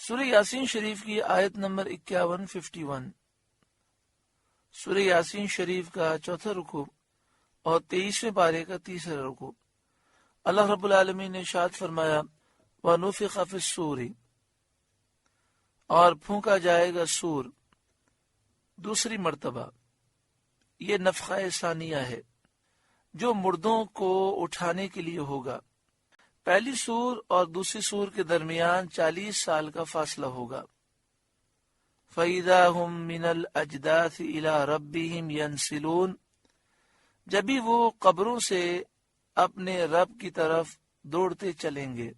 سورہ یاسین شریف کی آیت نمبر 51-51، سورہ یاسین شریف کا چوتھا رکوع اور 23ویں پارے کا تیسرا رکوع۔ اللہ رب العالمین نے ارشاد فرمایا وَنُفِخَ فِي الصُّورِ، اور پھونکا جائے گا سور دوسری مرتبہ۔ یہ نفخہ ثانیہ ہے جو مردوں کو اٹھانے کے لیے ہوگا۔ پہلی سور اور دوسری سور کے درمیان 40 سال کا فاصلہ ہوگا۔ فَإِذَا هُم مِّنَ الْأَجْدَاثِ إِلَىٰ رَبِّهِمْ يَنْسِلُونَ، جبھی وہ قبروں سے اپنے رب کی طرف دوڑتے چلیں گے،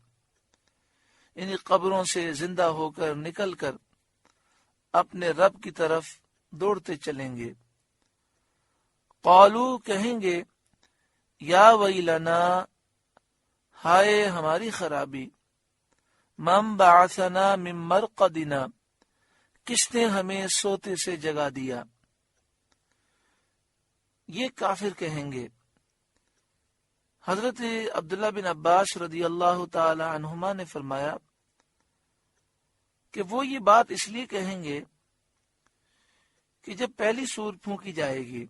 یعنی قبروں سے زندہ ہو کر نکل کر اپنے رب کی طرف دوڑتے چلیں گے۔ قالو، کہیں گے یا ویلنا، ہائے ہماری خرابی، من بعثنا من مرقدنا، کس نے ہمیں سوتے سے جگا دیا۔ یہ کافر کہیں گے۔ حضرت عبداللہ بن عباس رضی اللہ تعالی عنہما نے فرمایا کہ وہ یہ بات اس لیے کہیں گے کہ جب پہلی سور پھونکی جائے گی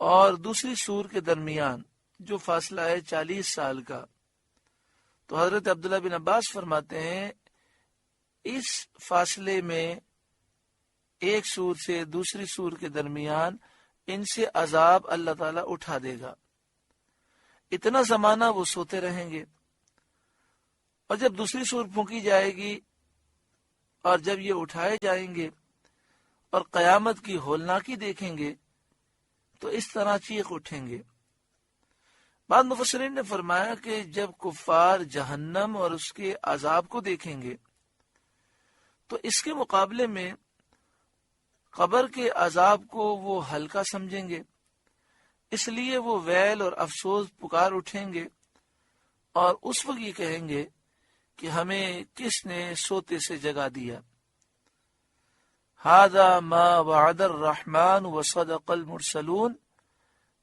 اور دوسری سور کے درمیان جو فاصلہ ہے 40 سال کا، تو حضرت عبداللہ بن عباس فرماتے ہیں اس فاصلے میں ایک سور سے دوسری سور کے درمیان ان سے عذاب اللہ تعالیٰ اٹھا دے گا۔ اتنا زمانہ وہ سوتے رہیں گے، اور جب دوسری سور پھونکی جائے گی اور جب یہ اٹھائے جائیں گے اور قیامت کی ہولناکی دیکھیں گے تو اس طرح چیخ اٹھیں گے۔ بعض مفسرین نے فرمایا کہ جب کفار جہنم اور اس کے عذاب کو دیکھیں گے تو اس کے مقابلے میں قبر کے عذاب کو وہ ہلکا سمجھیں گے، اس لیے وہ ویل اور افسوس پکار اٹھیں گے اور اس وقت یہ کہیں گے کہ ہمیں کس نے سوتے سے جگا دیا۔ ھذا ما وعد الرحمن وصدق المرسلون،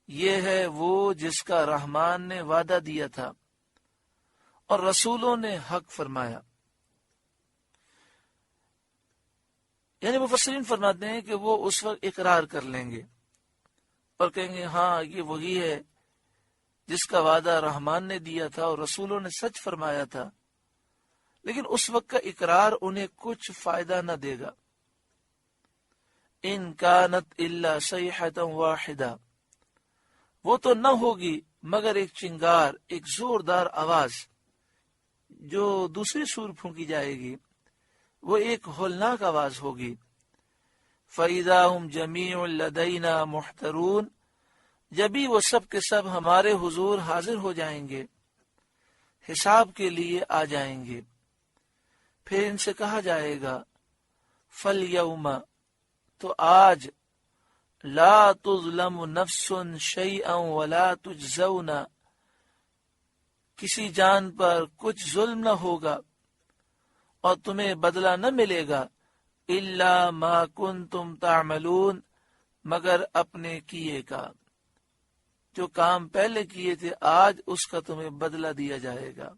یہ ہے وہ جس کا رحمان نے وعدہ دیا تھا اور رسولوں نے حق فرمایا۔ یعنی مفسرین فرماتے ہیں کہ وہ اس وقت اقرار کر لیں گے اور کہیں گے ہاں یہ وہی ہے جس کا وعدہ رحمان نے دیا تھا اور رسولوں نے سچ فرمایا تھا، لیکن اس وقت کا اقرار انہیں کچھ فائدہ نہ دے گا۔ ان کانت الا صیحۃ واحدہ، وہ تو نہ ہوگی مگر ایک چنگار، ایک زوردار آواز جو دوسری سور پھونکی جائے گی، وہ ایک ہولناک آواز ہوگی۔ فَإِذَا هُمْ جَمِيعٌ لَدَيْنَا مُحْضَرُونَ، جبھی وہ سب کے سب ہمارے حضور حاضر ہو جائیں گے، حساب کے لیے آ جائیں گے۔ پھر ان سے کہا جائے گا فَالْيَوْمَ، تو آج، لا تظلم نفس شیئا ولا تجزون، کسی جان پر کچھ ظلم نہ ہوگا اور تمہیں بدلہ نہ ملے گا، الا ما کنتم تعملون، مگر اپنے کیے کا، جو کام پہلے کیے تھے آج اس کا تمہیں بدلہ دیا جائے گا۔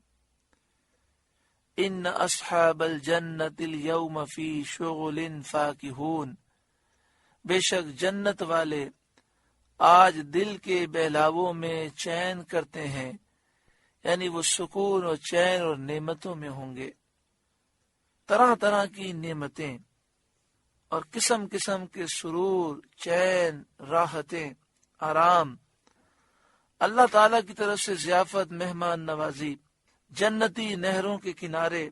ان اصحاب الجنت اليوم فی شغل فاکہون، بے شک جنت والے آج دل کے بہلاووں میں چین کرتے ہیں، یعنی وہ سکون اور چین اور نعمتوں میں ہوں گے۔ طرح طرح کی نعمتیں اور قسم قسم کے سرور، چین، راحتیں، آرام، اللہ تعالی کی طرف سے ضیافت، مہمان نوازی، جنتی نہروں کے کنارے،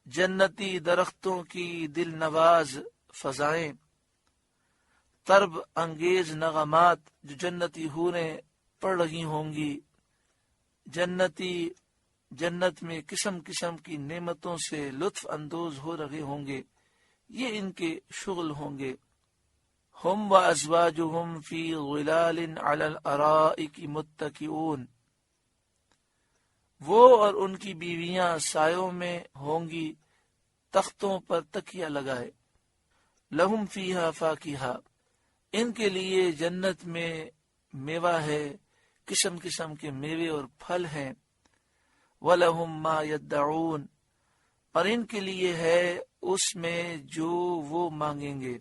جنتی درختوں کی دل نواز فضائیں، طرب انگیز نغمات جو جنتی حوریں پڑھ رہی ہوں گی، جنت میں قسم قسم کی نعمتوں سے لطف اندوز ہو رہے ہوں گے، یہ ان کے شغل ہوں گے۔ ہم وازواجہم فی ظلال علی الارائک متکئون، وہ اور ان کی بیویاں سایوں میں ہوں گی، تختوں پر تکیہ لگائے۔ لہم فیہا فاکہہ، ان کے لیے جنت میں میوہ ہے، قسم قسم کے میوے اور پھل ہیں۔ وَلَهُمْ مَا يَدَّعُونَ، اور ان کے لیے ہے اس میں جو وہ مانگیں گے۔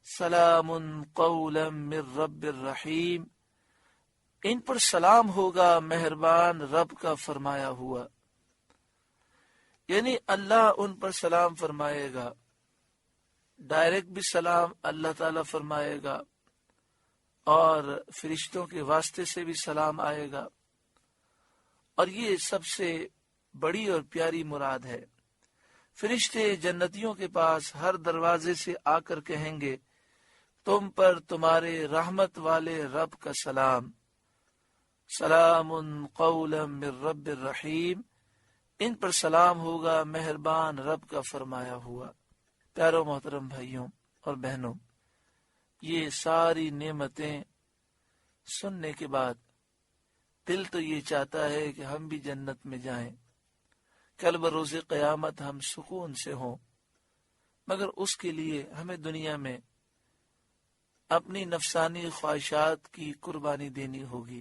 سلام قولا من رب الرحیم، ان پر سلام ہوگا مہربان رب کا فرمایا ہوا، یعنی اللہ ان پر سلام فرمائے گا، ڈائریکٹ بھی سلام اللہ تعالی فرمائے گا اور فرشتوں کے واسطے سے بھی سلام آئے گا، اور یہ سب سے بڑی اور پیاری مراد ہے۔ فرشتے جنتیوں کے پاس ہر دروازے سے آ کر کہیں گے تم پر تمہارے رحمت والے رب کا سلام، سلام قولا من رب الرحیم، ان پر سلام ہوگا مہربان رب کا فرمایا ہوا۔ پیارو محترم بھائیوں اور بہنوں، یہ ساری نعمتیں سننے کے بعد دل تو یہ چاہتا ہے کہ ہم بھی جنت میں جائیں، کل بروز قیامت ہم سکون سے ہوں، مگر اس کے لیے ہمیں دنیا میں اپنی نفسانی خواہشات کی قربانی دینی ہوگی،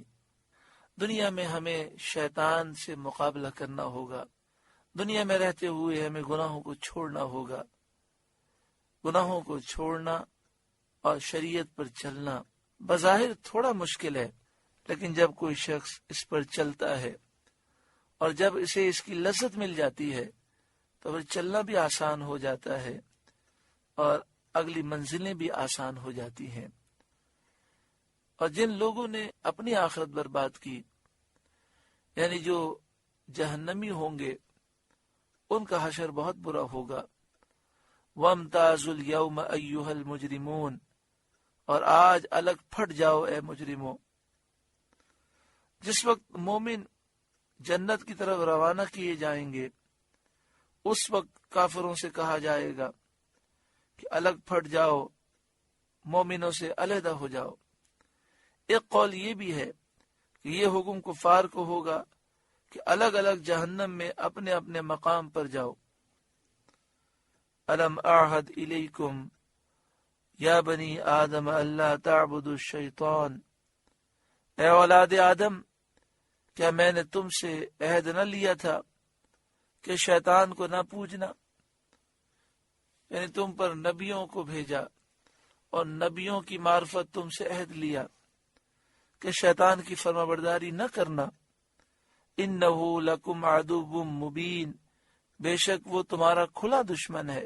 دنیا میں ہمیں شیطان سے مقابلہ کرنا ہوگا، دنیا میں رہتے ہوئے ہمیں گناہوں کو چھوڑنا ہوگا، گناہوں کو چھوڑنا اور شریعت پر چلنا بظاہر تھوڑا مشکل ہے، لیکن جب کوئی شخص اس پر چلتا ہے اور جب اسے اس کی لذت مل جاتی ہے تو پھر چلنا بھی آسان ہو جاتا ہے اور اگلی منزلیں بھی آسان ہو جاتی ہیں۔ اور جن لوگوں نے اپنی آخرت برباد کی، یعنی جو جہنمی ہوں گے، ان کا حشر بہت برا ہوگا۔ وَامْتَازُوا الْيَوْمَ أَيُّهَا الْمُجْرِمُونَ، اور آج الگ پھٹ جاؤ اے مجرموں۔ جس وقت مومن جنت کی طرف روانہ کیے جائیں گے، اس وقت کافروں سے کہا جائے گا کہ الگ پھٹ جاؤ، مومنوں سے علیحدہ ہو جاؤ۔ ایک قول یہ بھی ہے کہ یہ حکم کفار کو ہوگا کہ الگ الگ جہنم میں اپنے اپنے مقام پر جاؤ۔ الم اعہد الیکم یا بنی آدم اللہ تعبدوا الشیطان، اے اولاد آدم، کیا میں نے تم سے عہد نہ لیا تھا کہ شیطان کو نہ پوجنا؟ یعنی تم پر نبیوں کو بھیجا اور نبیوں کی معرفت تم سے عہد لیا کہ شیطان کی فرمانبرداری نہ کرنا۔ انہ لکم عدو مبین، بے شک وہ تمہارا کھلا دشمن ہے۔